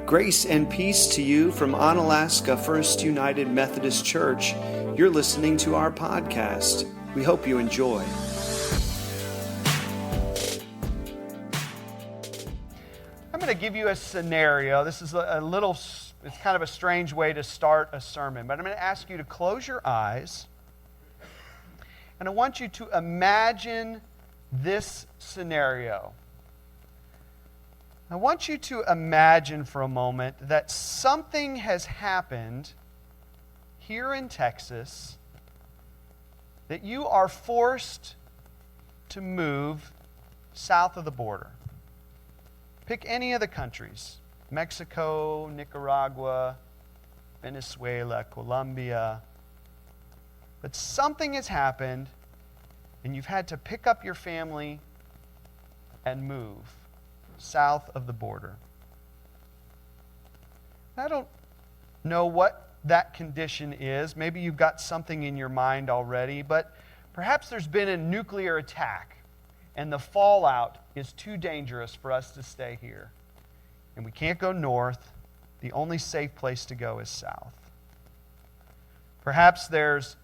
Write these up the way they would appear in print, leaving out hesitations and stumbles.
Grace and peace to you from Onalaska First United Methodist Church. You're listening to our podcast. We hope you enjoy. I'm going to give you a scenario. This is it's kind of a strange way to start a sermon, but I'm going to ask you to close your eyes, and I want you to imagine this scenario. I want you to imagine for a moment that something has happened here in Texas that you are forced to move south of the border. Pick any of the countries: Mexico, Nicaragua, Venezuela, Colombia. But something has happened, and you've had to pick up your family and move south of the border. I don't know what that condition is. Maybe you've got something in your mind already, but perhaps there's been a nuclear attack, and the fallout is too dangerous for us to stay here. And we can't go north. The only safe place to go is south. Perhaps there's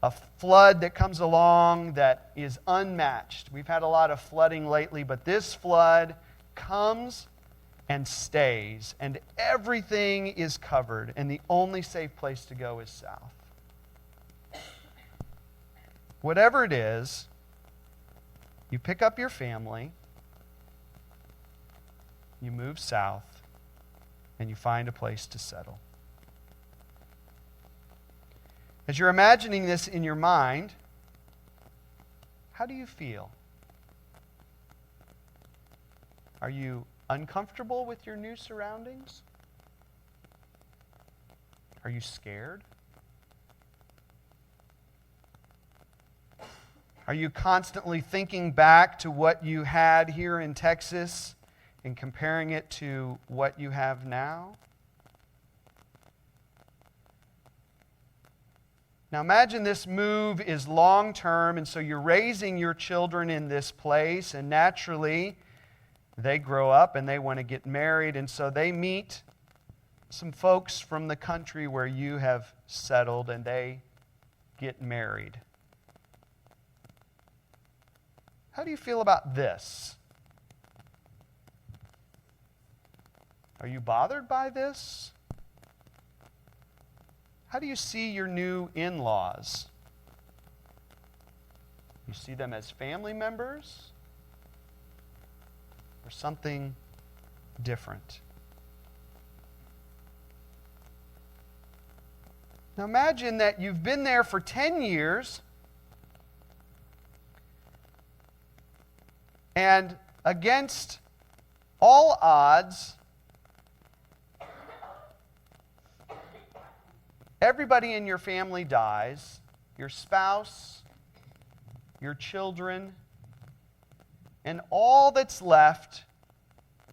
a flood that comes along that is unmatched. We've had a lot of flooding lately, but this flood comes and stays, and everything is covered, and the only safe place to go is south. Whatever it is, you pick up your family, you move south, and you find a place to settle. As you're imagining this in your mind, how do you feel? Are you uncomfortable with your new surroundings? Are you scared? Are you constantly thinking back to what you had here in Texas and comparing it to what you have now? Now imagine this move is long-term, and so you're raising your children in this place, and naturally they grow up and they want to get married, and so they meet some folks from the country where you have settled, and they get married. How do you feel about this? Are you bothered by this? How do you see your new in-laws? You see them as family members or something different? Now imagine that you've been there for 10 years, and against all odds, everybody in your family dies: your spouse, your children, and all that's left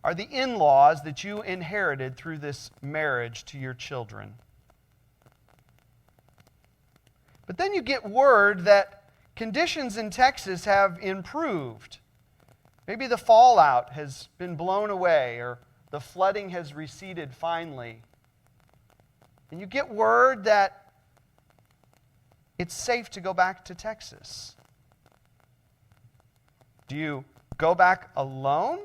are the in-laws that you inherited through this marriage to your children. But then you get word that conditions in Texas have improved. Maybe the fallout has been blown away, or the flooding has receded finally. And you get word that it's safe to go back to Texas. Do you go back alone?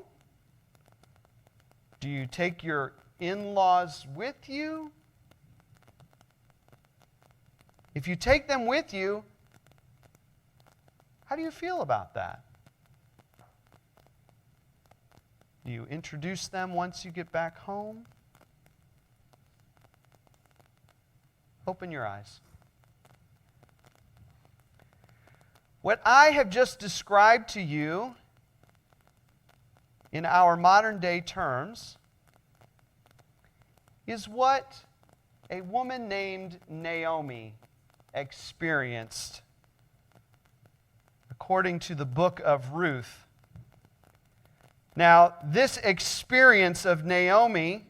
Do you take your in-laws with you? If you take them with you, how do you feel about that? Do you introduce them once you get back home? Open your eyes. What I have just described to you in our modern day terms is what a woman named Naomi experienced according to the book of Ruth. Now, this experience of Naomi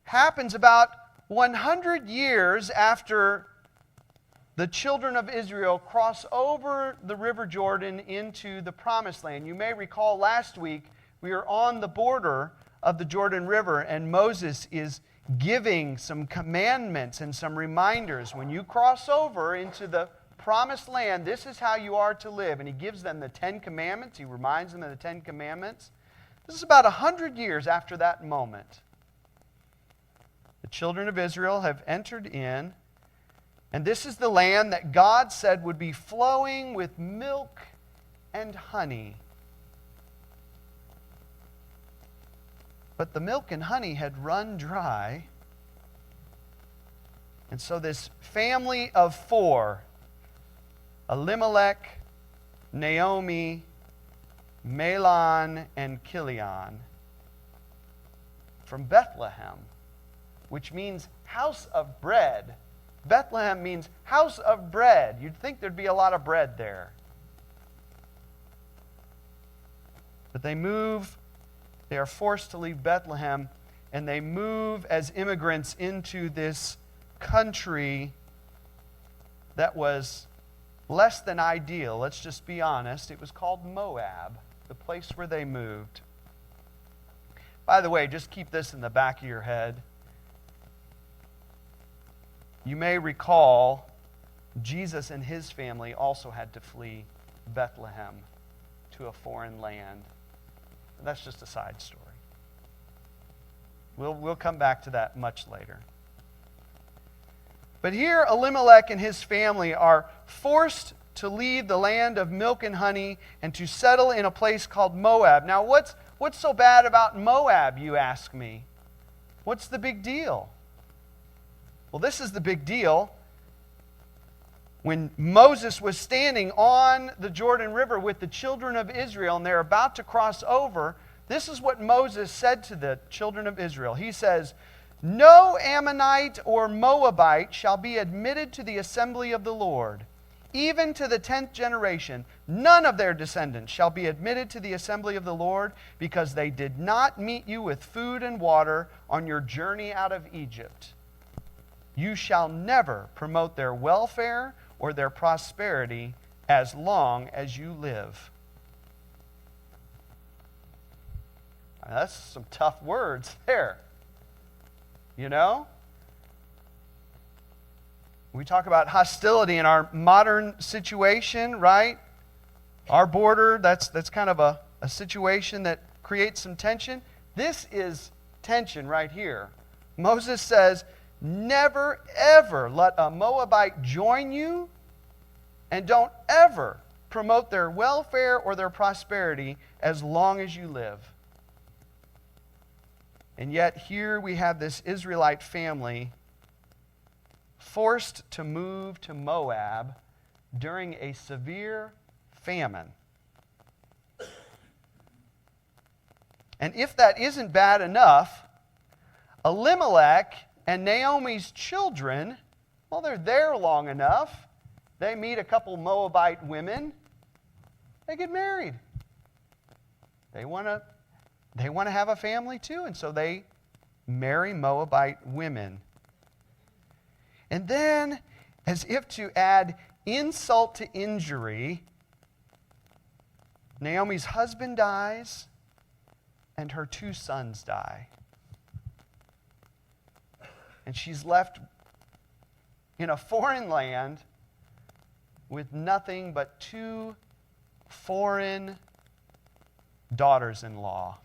happens about 100 years after the children of Israel cross over the River Jordan into the Promised Land. You may recall last week we were on the border of the Jordan River, and Moses is giving some commandments and some reminders. When you cross over into the promised land, this is how you are to live. And he gives them the 10 Commandments. He reminds them of the 10 Commandments. This is about 100 years after that moment. The children of Israel have entered in, and this is the land that God said would be flowing with milk and honey. But the milk and honey had run dry. And so this family of 4, Elimelech, Naomi, Mahlon, and Chilion, from Bethlehem, which means house of bread. Bethlehem means house of bread. You'd think there'd be a lot of bread there. But they are forced to leave Bethlehem, and they move as immigrants into this country that was less than ideal. Let's just be honest. It was called Moab, the place where they moved. By the way, just keep this in the back of your head. You may recall Jesus and his family also had to flee Bethlehem to a foreign land. That's just a side story. We'll come back to that much later. But here, Elimelech and his family are forced to leave the land of milk and honey and to settle in a place called Moab. Now, what's so bad about Moab, you ask me? What's the big deal? Well, this is the big deal. When Moses was standing on the Jordan River with the children of Israel and they're about to cross over, this is what Moses said to the children of Israel. He says, "No Ammonite or Moabite shall be admitted to the assembly of the Lord. Even to the 10th generation, none of their descendants shall be admitted to the assembly of the Lord, because they did not meet you with food and water on your journey out of Egypt. You shall never promote their welfare or their prosperity as long as you live." Now, that's some tough words there. You know? We talk about hostility in our modern situation, right? Our border, that's kind of a situation that creates some tension. This is tension right here. Moses says, never, ever let a Moabite join you, and don't ever promote their welfare or their prosperity as long as you live. And yet here we have this Israelite family forced to move to Moab during a severe famine. And if that isn't bad enough, Elimelech and Naomi's children, well, they're there long enough. They meet a couple Moabite women. They get married. They want to have a family too, and so they marry Moabite women. And then, as if to add insult to injury, Naomi's husband dies and her 2 sons die. And she's left in a foreign land with nothing but 2 foreign daughters-in-law.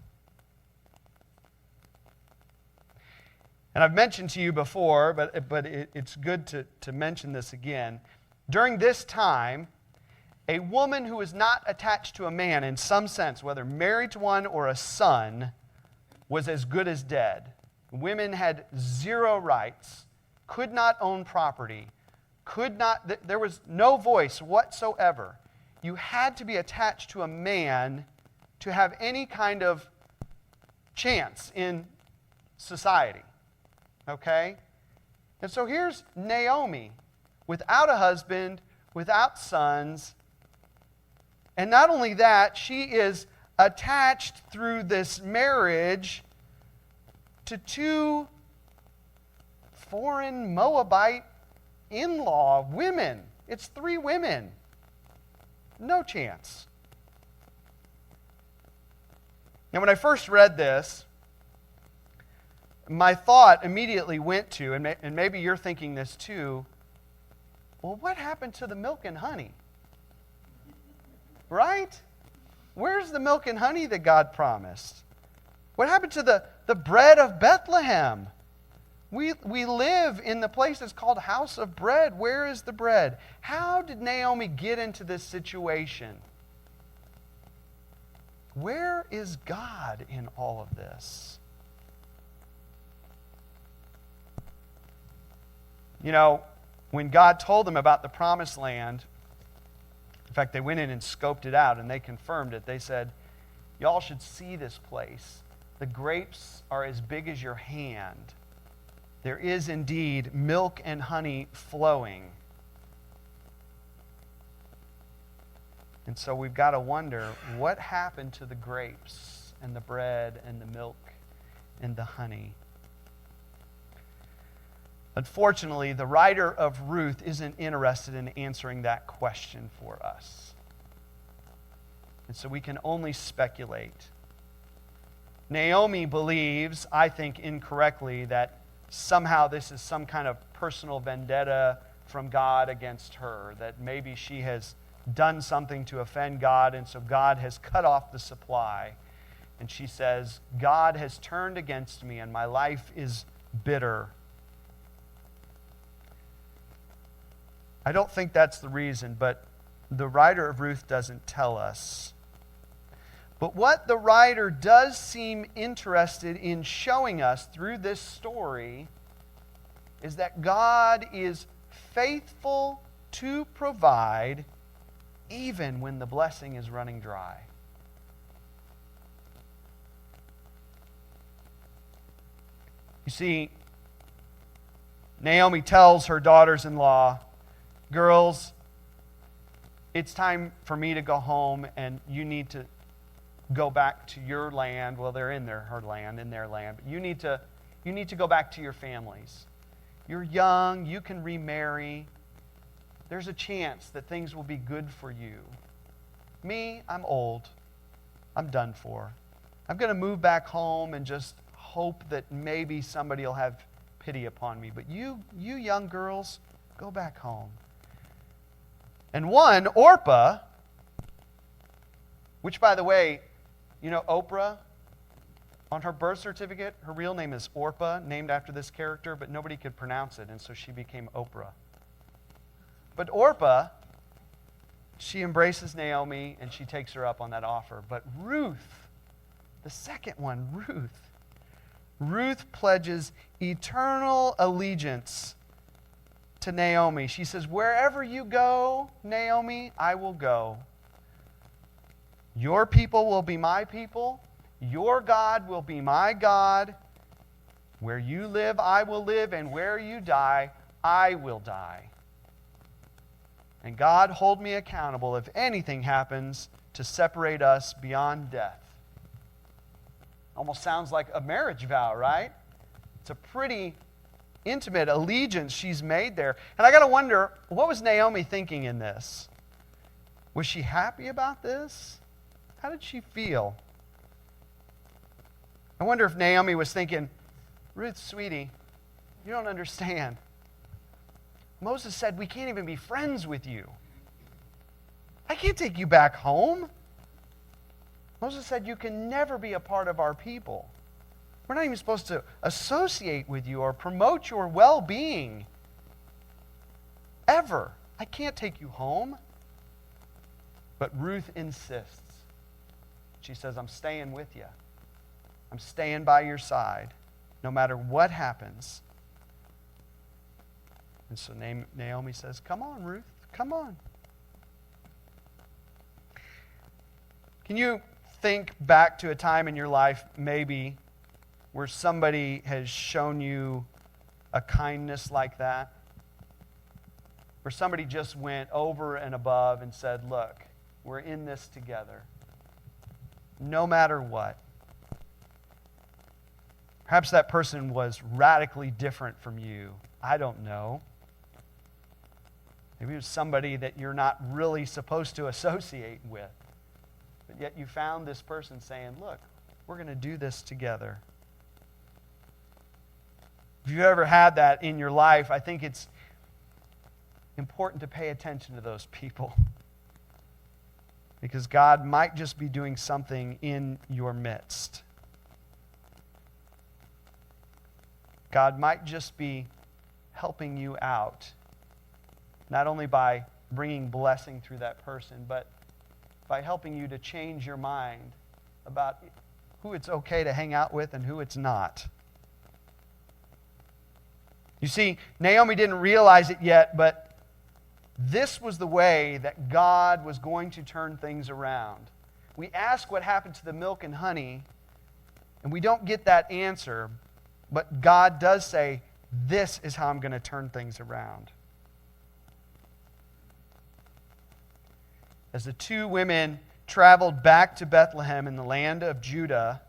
And I've mentioned to you before, but it's good to mention this again. During this time, a woman who is not attached to a man in some sense, whether married to one or a son, was as good as dead. Women had 0 rights, could not own property, there was no voice whatsoever. You had to be attached to a man to have any kind of chance in society. Okay? And so here's Naomi, without a husband, without sons. And not only that, she is attached through this marriage to 2 foreign Moabite in-law women. It's 3 women. No chance. Now, when I first read this, my thought immediately went to, and maybe you're thinking this too, well, what happened to the milk and honey? Right? Where's the milk and honey that God promised? What happened to the bread of Bethlehem? We live in the place that's called House of Bread. Where is the bread? How did Naomi get into this situation? Where is God in all of this? You know, when God told them about the promised land, in fact, they went in and scoped it out and they confirmed it. They said, y'all should see this place. The grapes are as big as your hand. There is indeed milk and honey flowing. And so we've got to wonder, what happened to the grapes and the bread and the milk and the honey? Unfortunately, the writer of Ruth isn't interested in answering that question for us. And so we can only speculate. Naomi believes, I think incorrectly, that somehow this is some kind of personal vendetta from God against her, that maybe she has done something to offend God, and so God has cut off the supply. And she says, God has turned against me, and my life is bitter. I don't think that's the reason, but the writer of Ruth doesn't tell us. But what the writer does seem interested in showing us through this story is that God is faithful to provide even when the blessing is running dry. You see, Naomi tells her daughters-in-law, girls, it's time for me to go home, and you need to go back to your land. Well, they're in their land, but you need to go back to your families. You're young, you can remarry. There's a chance that things will be good for you. Me, I'm old. I'm done for. I'm going to move back home and just hope that maybe somebody will have pity upon me. But you young girls, go back home. And one, Orpah, which, by the way, you know Oprah? On her birth certificate, her real name is Orpah, named after this character, but nobody could pronounce it, and so she became Oprah. But Orpah, she embraces Naomi, and she takes her up on that offer. But Ruth, the second one, Ruth pledges eternal allegiance to Naomi. She says, wherever you go, Naomi, I will go. Your people will be my people. Your God will be my God. Where you live, I will live, and where you die, I will die. And God, hold me accountable if anything happens to separate us beyond death. Almost sounds like a marriage vow, right? It's a pretty intimate allegiance she's made there. And I got to wonder, what was Naomi thinking in this? Was she happy about this? How did she feel? I wonder if Naomi was thinking, Ruth, sweetie, you don't understand. Moses said we can't even be friends with you. I can't take you back home. Moses said you can never be a part of our people. We're not even supposed to associate with you or promote your well-being. Ever. I can't take you home. But Ruth insists. She says, I'm staying with you. I'm staying by your side, no matter what happens. And so Naomi says, come on, Ruth, come on. Can you think back to a time in your life, maybe, where somebody has shown you a kindness like that? Where somebody just went over and above and said, look, we're in this together, no matter what. Perhaps that person was radically different from you. I don't know. Maybe it was somebody that you're not really supposed to associate with. But yet you found this person saying, look, we're going to do this together. If you've ever had that in your life, I think it's important to pay attention to those people. Because God might just be doing something in your midst. God might just be helping you out, not only by bringing blessing through that person, but by helping you to change your mind about who it's okay to hang out with and who it's not. You see, Naomi didn't realize it yet, but this was the way that God was going to turn things around. We ask what happened to the milk and honey, and we don't get that answer, but God does say, this is how I'm going to turn things around. As the two women traveled back to Bethlehem in the land of Judah,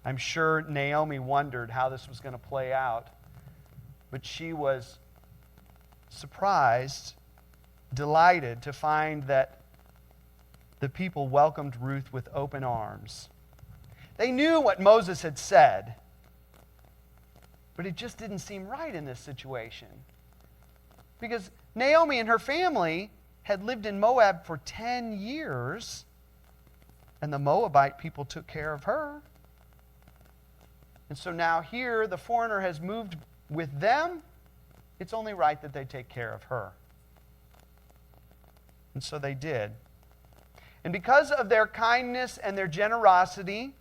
I'm sure Naomi wondered how this was going to play out. But she was surprised, delighted to find that the people welcomed Ruth with open arms. They knew what Moses had said, but it just didn't seem right in this situation. Because Naomi and her family had lived in Moab for 10 years, and the Moabite people took care of her. And so now here, the foreigner has moved with them. It's only right that they take care of her. And so they did. And because of their kindness and their generosity,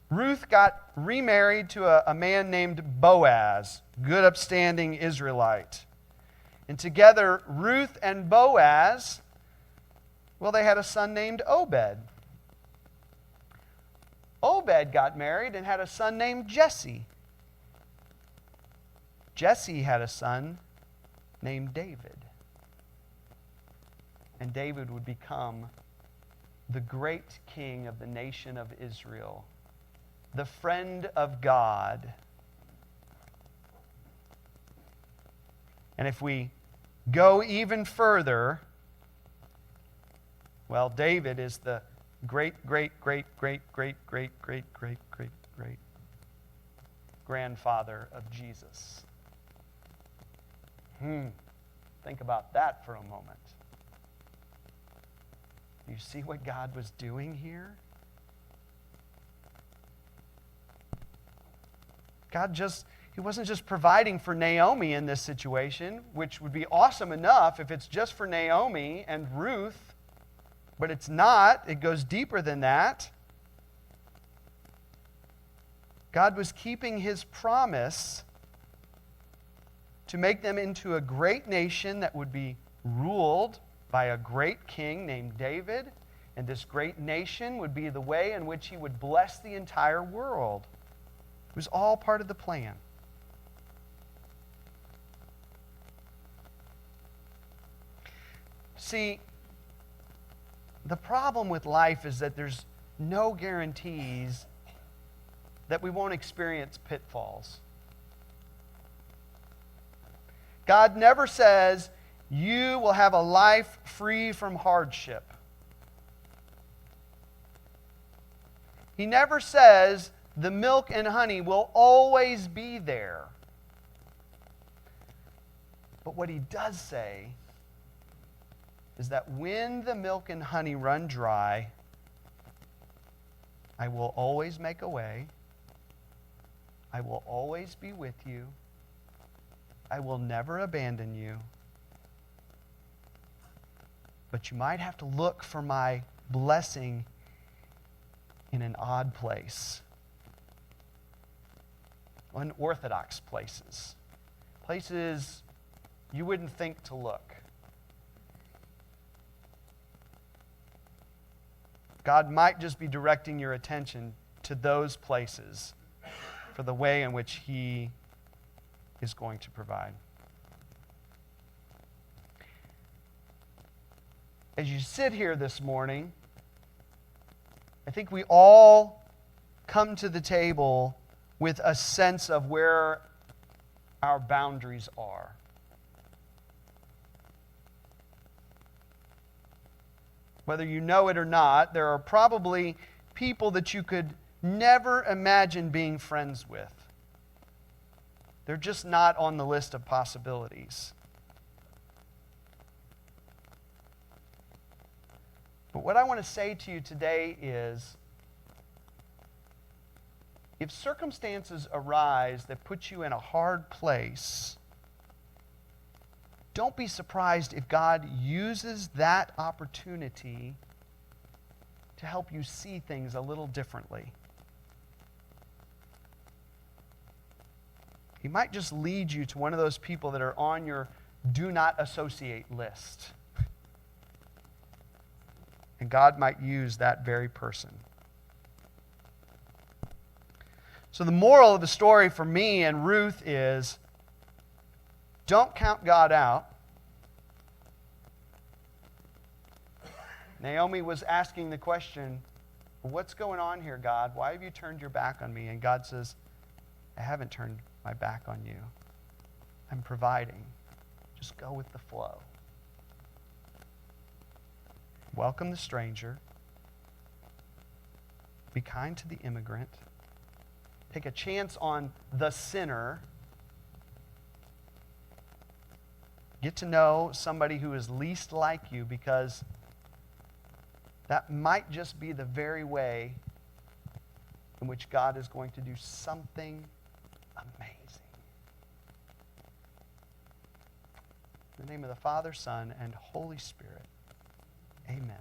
Ruth got remarried to a man named Boaz, good upstanding Israelite. And together, Ruth and Boaz, well, they had a son named Obed. Obed got married and had a son named Jesse. Jesse had a son named David. And David would become the great king of the nation of Israel, the friend of God. And if we go even further, well, David is the great grandfather of Jesus. Think about that for a moment. You see what God was doing here? He wasn't just providing for Naomi in this situation, which would be awesome enough if it's just for Naomi and Ruth, but it's not. It goes deeper than that. God was keeping His promise to make them into a great nation that would be ruled by a great king named David, and this great nation would be the way in which He would bless the entire world. It was all part of the plan. See, the problem with life is that there's no guarantees that we won't experience pitfalls. God never says, you will have a life free from hardship. He never says, the milk and honey will always be there. But what He does say is that when the milk and honey run dry, I will always make a way. I will always be with you. I will never abandon you. But you might have to look for my blessing in an odd place. Unorthodox places. Places you wouldn't think to look. God might just be directing your attention to those places for the way in which He is going to provide. As you sit here this morning, I think we all come to the table with a sense of where our boundaries are. Whether you know it or not, there are probably people that you could never imagine being friends with. They're just not on the list of possibilities. But what I want to say to you today is, if circumstances arise that put you in a hard place, don't be surprised if God uses that opportunity to help you see things a little differently. He might just lead you to one of those people that are on your do not associate list. And God might use that very person. So the moral of the story for me and Ruth is, don't count God out. Naomi was asking the question, what's going on here, God? Why have you turned your back on me? And God says, I haven't turned my back on you. I'm providing. Just go with the flow. Welcome the stranger. Be kind to the immigrant. Take a chance on the sinner. Get to know somebody who is least like you, because that might just be the very way in which God is going to do something amazing. In the name of the Father, Son, and Holy Spirit, amen.